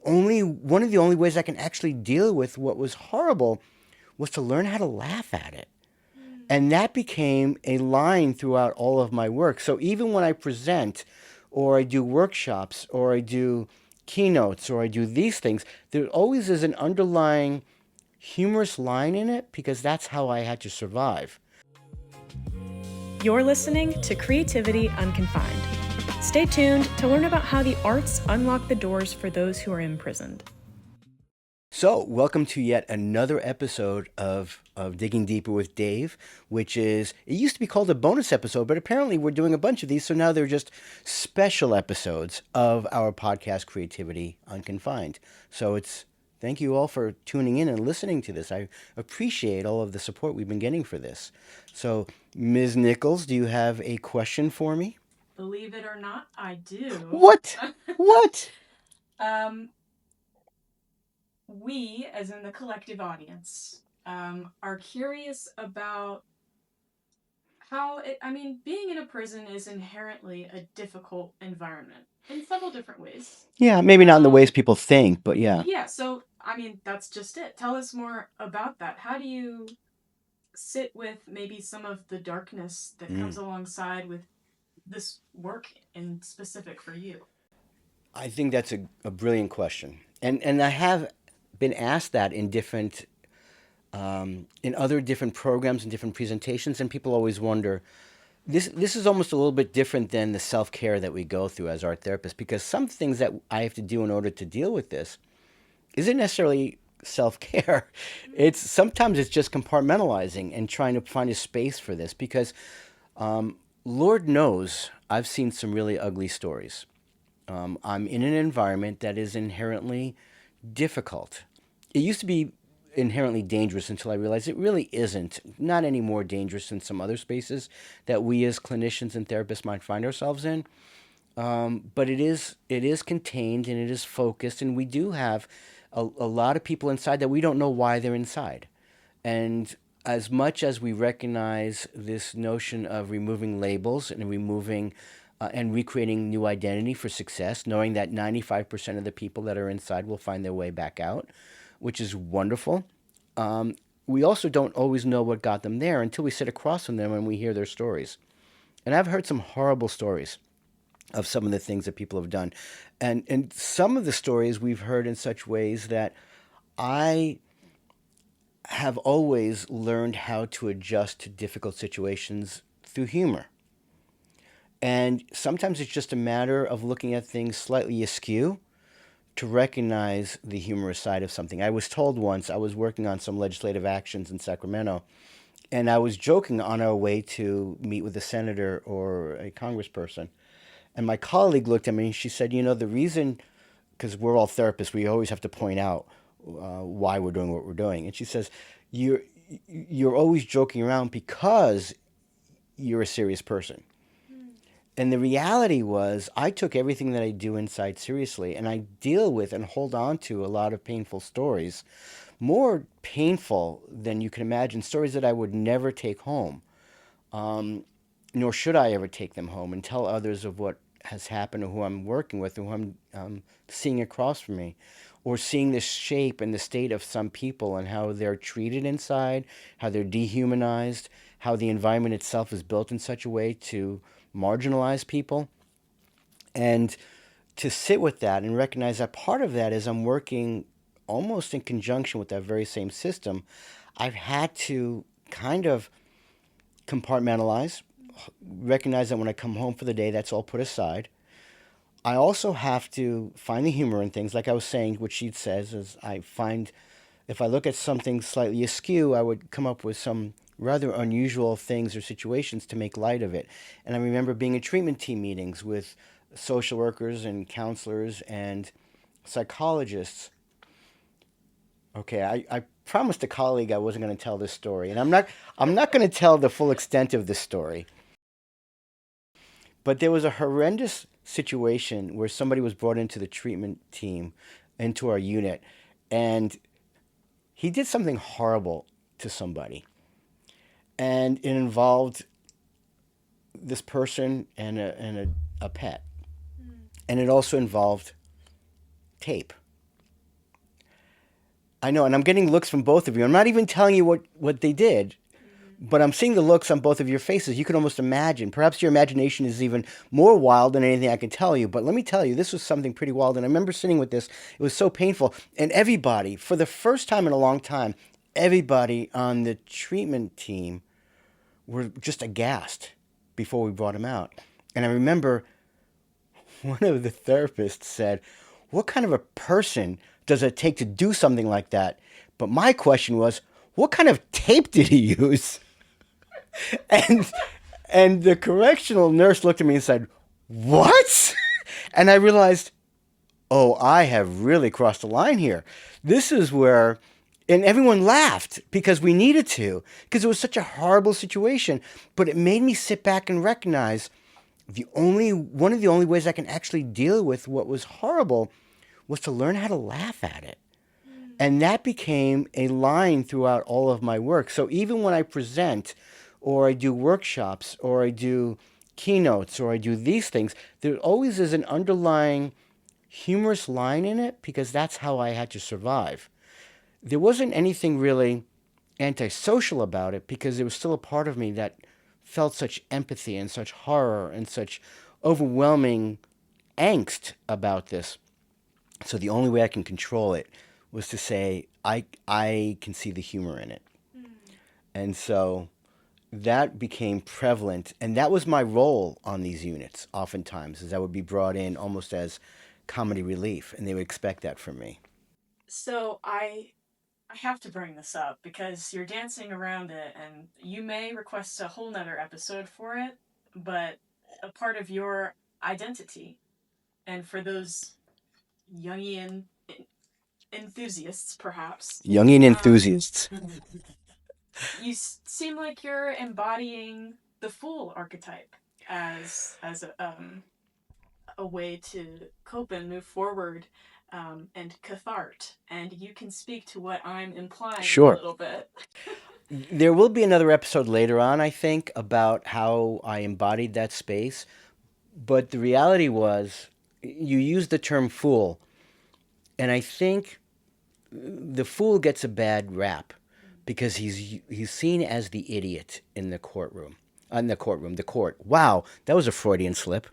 one of the only ways I can actually deal with what was horrible was to learn how to laugh at it. And that became a line throughout all of my work. So even when I present or I do workshops or I do keynotes or I do these things, there always is an underlying humorous line in it because that's how I had to survive. You're listening to Creativity Unconfined. Stay tuned to learn about how the arts unlock the doors for those who are imprisoned. So, welcome to yet another episode of Digging Deeper with Dave, which is, it used to be called a bonus episode, but apparently we're doing a bunch of these, so now they're just special episodes of our podcast, Creativity Unconfined. So, thank you all for tuning in and listening to this. I appreciate all of the support we've been getting for this. So, Ms. Nichols, do you have a question for me? Believe it or not, I do. What? What? We, as in the collective audience, are curious about how being in a prison is inherently a difficult environment in several different ways. Yeah, maybe not in the ways people think, but yeah. Yeah, so, that's just it. Tell us more about that. How do you sit with maybe some of the darkness that comes alongside with this work in specific for you? I think that's a brilliant question. And I have been asked that in other different programs and different presentations, and people always wonder. This is almost a little bit different than the self care that we go through as art therapists, because some things that I have to do in order to deal with this isn't necessarily self care. It's just compartmentalizing and trying to find a space for this, because Lord knows I've seen some really ugly stories. I'm in an environment that is inherently difficult. It used to be inherently dangerous until I realized it really isn't. Not any more dangerous than some other spaces that we as clinicians and therapists might find ourselves in. But it is contained and it is focused, and we do have a lot of people inside that we don't know why they're inside. And as much as we recognize this notion of removing labels and removing and recreating new identity for success, knowing that 95% of the people that are inside will find their way back out, which is wonderful. We also don't always know what got them there until we sit across from them and we hear their stories. And I've heard some horrible stories of some of the things that people have done. And some of the stories we've heard in such ways that I have always learned how to adjust to difficult situations through humor. And sometimes it's just a matter of looking at things slightly askew to recognize the humorous side of something. I was told once, I was working on some legislative actions in Sacramento, and I was joking on our way to meet with a senator or a congressperson. And my colleague looked at me and she said, the reason, because we're all therapists, we always have to point out why we're doing what we're doing. And she says, you're always joking around because you're a serious person. And the reality was, I took everything that I do inside seriously, and I deal with and hold on to a lot of painful stories, more painful than you can imagine, stories that I would never take home, nor should I ever take them home and tell others of what has happened or who I'm working with or who I'm seeing across from me, or seeing the shape and the state of some people and how they're treated inside, how they're dehumanized, how the environment itself is built in such a way to marginalize people. And to sit with that and recognize that part of that is I'm working almost in conjunction with that very same system. I've had to kind of compartmentalize, recognize that when I come home for the day, that's all put aside. I also have to find the humor in things. Like I was saying, what she says is I find if I look at something slightly askew, I would come up with some rather unusual things or situations to make light of it. And I remember being in treatment team meetings with social workers and counselors and psychologists. Okay, I promised a colleague I wasn't going to tell this story, and I'm not going to tell the full extent of this story. But there was a horrendous situation where somebody was brought into the treatment team, into our unit, and he did something horrible to somebody. And it involved this person and a pet. And it also involved tape. I know, and I'm getting looks from both of you. I'm not even telling you what they did, Mhm. but I'm seeing the looks on both of your faces. You can almost imagine. Perhaps your imagination is even more wild than anything I can tell you. But let me tell you, this was something pretty wild. And I remember sitting with this. It was so painful. And everybody, for the first time in a long time, everybody on the treatment team were just aghast before we brought him out. And I remember one of the therapists said, "What kind of a person does it take to do something like that?" But my question was, "What kind of tape did he use?" And and the correctional nurse looked at me and said, "What?" And I realized, "Oh, I have really crossed the line here. This is where," and everyone laughed because we needed to, because it was such a horrible situation. But it made me sit back and recognize the only one of the only ways I can actually deal with what was horrible was to learn how to laugh at it. Mm. And that became a line throughout all of my work. So even when I present or I do workshops or I do keynotes or I do these things, there always is an underlying humorous line in it because that's how I had to survive. There wasn't anything really antisocial about it because there was still a part of me that felt such empathy and such horror and such overwhelming angst about this. So the only way I can control it was to say I can see the humor in it. Mm. And so that became prevalent, and that was my role on these units oftentimes, is I would be brought in almost as comedy relief, and they would expect that from me. So I have to bring this up because you're dancing around it and you may request a whole nother episode for it, but a part of your identity, and for those Jungian enthusiasts, perhaps, Jungian um, enthusiasts. you seem like you're embodying the fool archetype as a way to cope and move forward, and cathart. And you can speak to what I'm implying a Sure. little bit. There will be another episode later on, I think, about how I embodied that space. But the reality was, you used the term fool, and I think the fool gets a bad rap because he's seen as the idiot in the courtroom. In the courtroom, the court. Wow, that was a Freudian slip.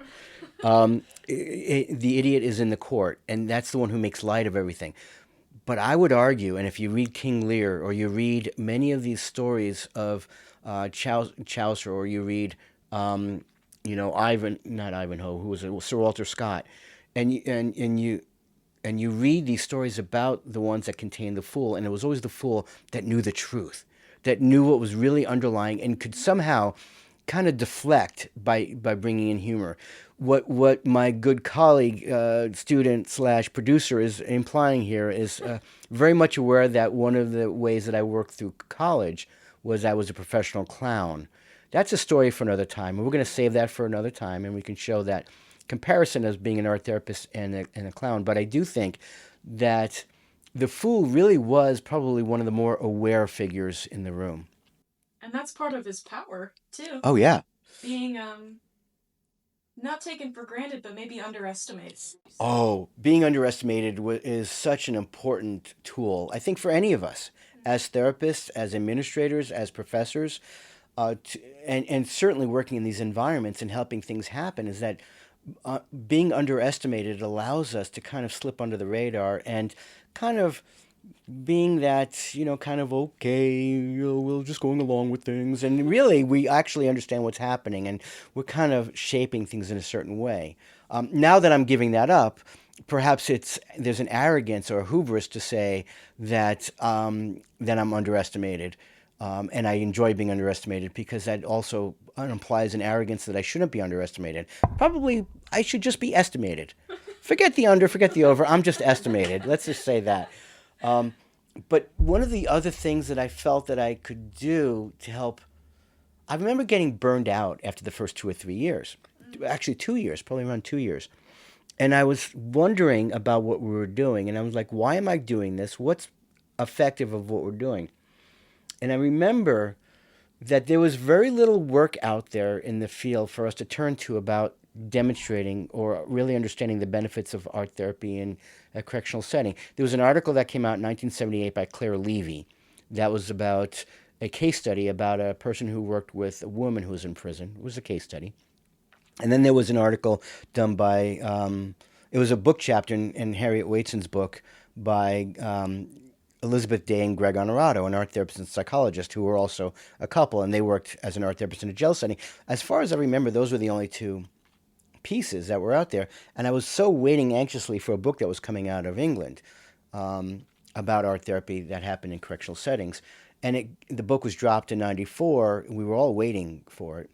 The idiot is in the court, and that's the one who makes light of everything. But I would argue, and if you read King Lear, or you read many of these stories of Chaucer, or you read, Ivan, not Ivanhoe, who was it? Sir Walter Scott, and you read these stories about the ones that contain the fool, and it was always the fool that knew the truth, that knew what was really underlying, and could somehow kind of deflect by bringing in humor. What my good colleague, student slash producer is implying here is very much aware that one of the ways that I worked through college was I was a professional clown. That's a story for another time, and we're going to save that for another time, and we can show that comparison as being an art therapist and a clown. But I do think that the fool really was probably one of the more aware figures in the room. And that's part of his power too, Oh yeah. being not taken for granted but maybe underestimated. Oh, being underestimated is such an important tool, I think, for any of us as therapists, as administrators, as professors, and certainly working in these environments and helping things happen, is that being underestimated allows us to kind of slip under the radar and kind of being that, kind of okay, we're just going along with things. And really, we actually understand what's happening and we're kind of shaping things in a certain way. Now that I'm giving that up, perhaps there's an arrogance or a hubris to say that I'm underestimated. And I enjoy being underestimated because that also implies an arrogance that I shouldn't be underestimated. Probably I should just be estimated. Forget the under, forget the over. I'm just estimated. Let's just say that. But one of the other things that I felt that I could do to help, I remember getting burned out after the first 2 or 3 years. Actually, 2 years, probably around 2 years. And I was wondering about what we were doing. And I was like, why am I doing this? What's effective of what we're doing? And I remember that there was very little work out there in the field for us to turn to about demonstrating or really understanding the benefits of art therapy in a correctional setting. There was an article that came out in 1978 by Claire Levy that was about a case study about a person who worked with a woman who was in prison. It was a case study. And then there was an article done by, it was a book chapter in Harriet Waitzon's book by Elizabeth Day and Greg Honorato, an art therapist and psychologist who were also a couple, and they worked as an art therapist in a jail setting. As far as I remember, those were the only two pieces that were out there. And I was so waiting anxiously for a book that was coming out of England about art therapy that happened in correctional settings. And the book was dropped in '94. We were all waiting for it.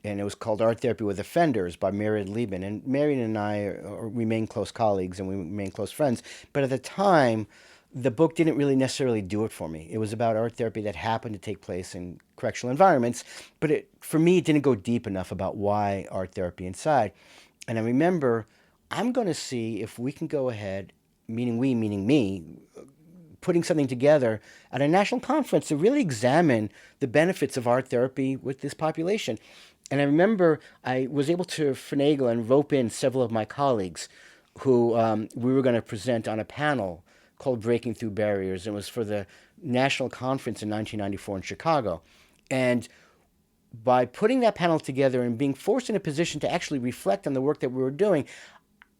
And it was called Art Therapy with Offenders by Marian Liebman. And Marian and I remain close colleagues and we remain close friends. But at the time, the book didn't really necessarily do it for me. It was about art therapy that happened to take place in correctional environments. But for me, it didn't go deep enough about why art therapy inside. And I remember, I'm going to see if we can go ahead, meaning we, meaning me, putting something together at a national conference to really examine the benefits of art therapy with this population. And I remember I was able to finagle and rope in several of my colleagues who we were going to present on a panel called Breaking Through Barriers. It was for the national conference in 1994 in Chicago. And by putting that panel together and being forced in a position to actually reflect on the work that we were doing,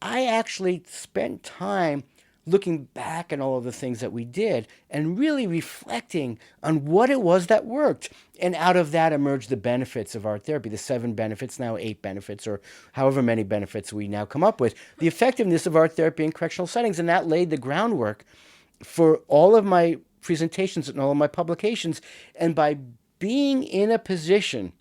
I actually spent time looking back at all of the things that we did and really reflecting on what it was that worked. And out of that emerged the benefits of art therapy, the 7 benefits, now 8 benefits, or however many benefits we now come up with, the effectiveness of art therapy in correctional settings. And that laid the groundwork for all of my presentations and all of my publications. And by being in a position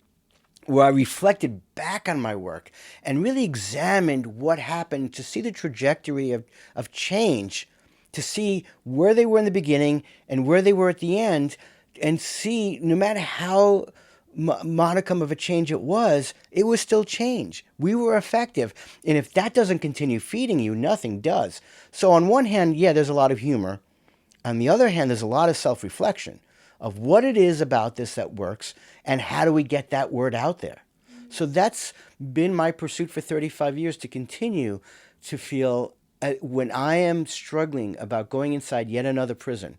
where I reflected back on my work and really examined what happened to see the trajectory of change, to see where they were in the beginning and where they were at the end, and see no matter how modicum of a change it was still change. We were effective. And if that doesn't continue feeding you, nothing does. So on one hand, yeah, there's a lot of humor. On the other hand, there's a lot of self-reflection of what it is about this that works and how do we get that word out there. So that's been my pursuit for 35 years, to continue to feel when I am struggling about going inside yet another prison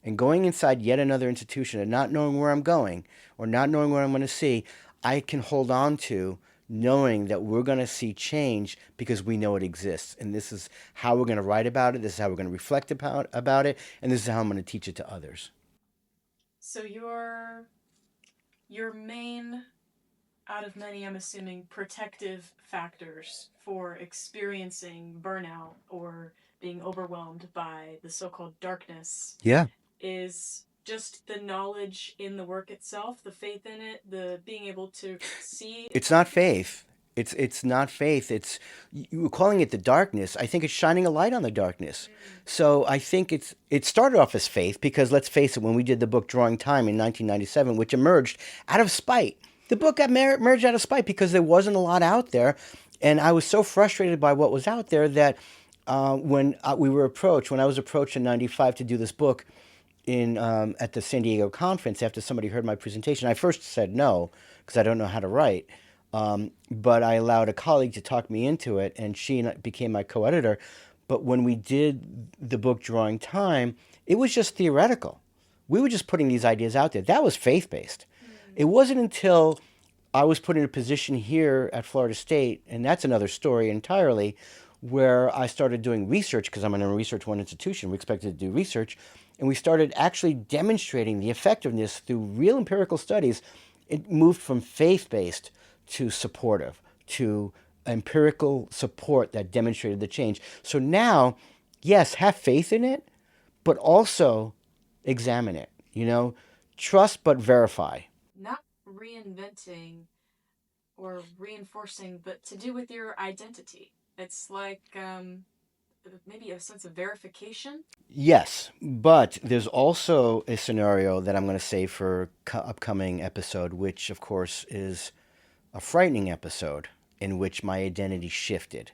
and going inside yet another institution and not knowing where I'm going or not knowing what I'm going to see, I can hold on to knowing that we're going to see change because we know it exists. And this is how we're going to write about it. This is how we're going to reflect about it. And this is how I'm going to teach it to others. So your main, out of many, I'm assuming, protective factors for experiencing burnout or being overwhelmed by the so-called darkness Yeah. is just the knowledge in the work itself, the faith in it, the being able to see. It's not faith. It's not faith. It's, you were calling it the darkness. I think it's shining a light on the darkness. So I think it started off as faith because, let's face it, when we did the book Drawing Time in 1997, which emerged out of spite, the book got emerged out of spite because there wasn't a lot out there, and I was so frustrated by what was out there that when I was approached in '95 to do this book at the San Diego conference after somebody heard my presentation, I first said no because I don't know how to write. But I allowed a colleague to talk me into it, and she became my co-editor. But when we did the book Drawing Time, it was just theoretical. We were just putting these ideas out there. That was faith-based. It wasn't until I was put in a position here at Florida State, and that's another story entirely, where I started doing research, because I'm in a Research One institution. We're expected to do research. And we started actually demonstrating the effectiveness through real empirical studies. It moved from faith-based to supportive, to empirical support that demonstrated the change. So now, yes, have faith in it, but also examine it. Trust but verify. Not reinventing or reinforcing, but to do with your identity. It's like maybe a sense of verification. Yes, but there's also a scenario that I'm going to save for upcoming episode, which of course is a frightening episode in which my identity shifted.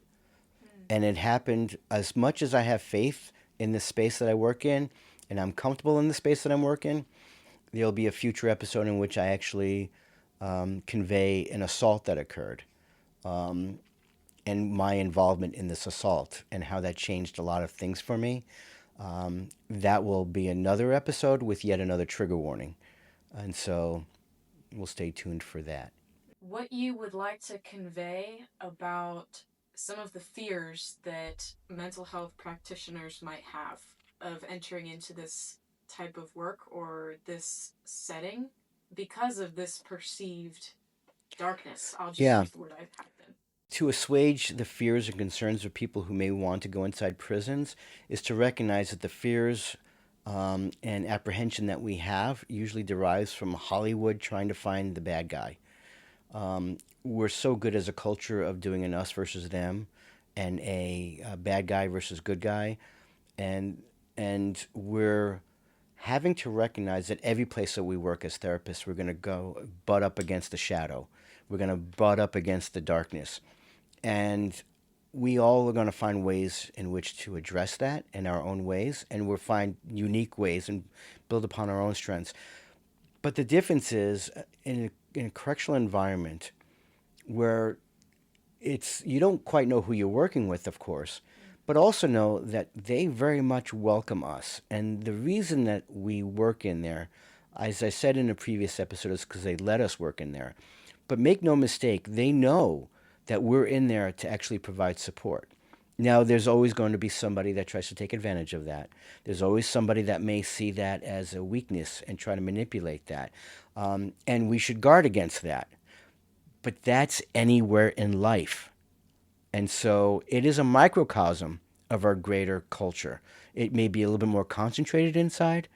And it happened as much as I have faith in the space that I work in, and I'm comfortable in the space that I'm working. There'll be a future episode in which I actually convey an assault that occurred. and my involvement in this assault and how that changed a lot of things for me. That will be another episode with yet another trigger warning. And so we'll stay tuned for that. What you would like to convey about some of the fears that mental health practitioners might have of entering into this type of work or this setting because of this perceived darkness. I'll just Yeah. use the word I've had then. To assuage the fears and concerns of people who may want to go inside prisons is to recognize that the fears and apprehension that we have usually derives from Hollywood trying to find the bad guy. We're so good as a culture of doing an us versus them and a bad guy versus good guy. And we're having to recognize that every place that we work as therapists, we're going to go butt up against the shadow. We're going to butt up against the darkness. And we all are going to find ways in which to address that in our own ways, and we'll find unique ways and build upon our own strengths. But the difference is in a correctional environment where you don't quite know who you're working with, of course, but also know that they very much welcome us. And the reason that we work in there, as I said in a previous episode, is because they let us work in there. But make no mistake, they know that we're in there to actually provide support. Now, there's always going to be somebody that tries to take advantage of that. There's always somebody that may see that as a weakness and try to manipulate that. And we should guard against that. But that's anywhere in life. And so it is a microcosm of our greater culture. It may be a little bit more concentrated inside,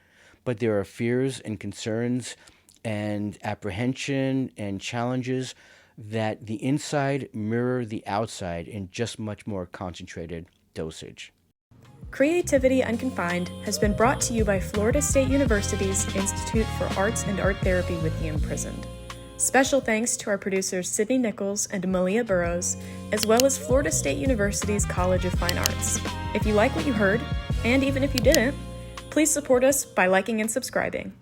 but there are fears and concerns and apprehension and challenges that the inside mirror the outside in just much more concentrated dosage. Creativity Unconfined has been brought to you by Florida State University's Institute for Arts and Art Therapy with the Imprisoned. Special thanks to our producers Sydney Nichols and Malia Burrows, as well as Florida State University's College of Fine Arts. If you like what you heard, and even if you didn't, please support us by liking and subscribing.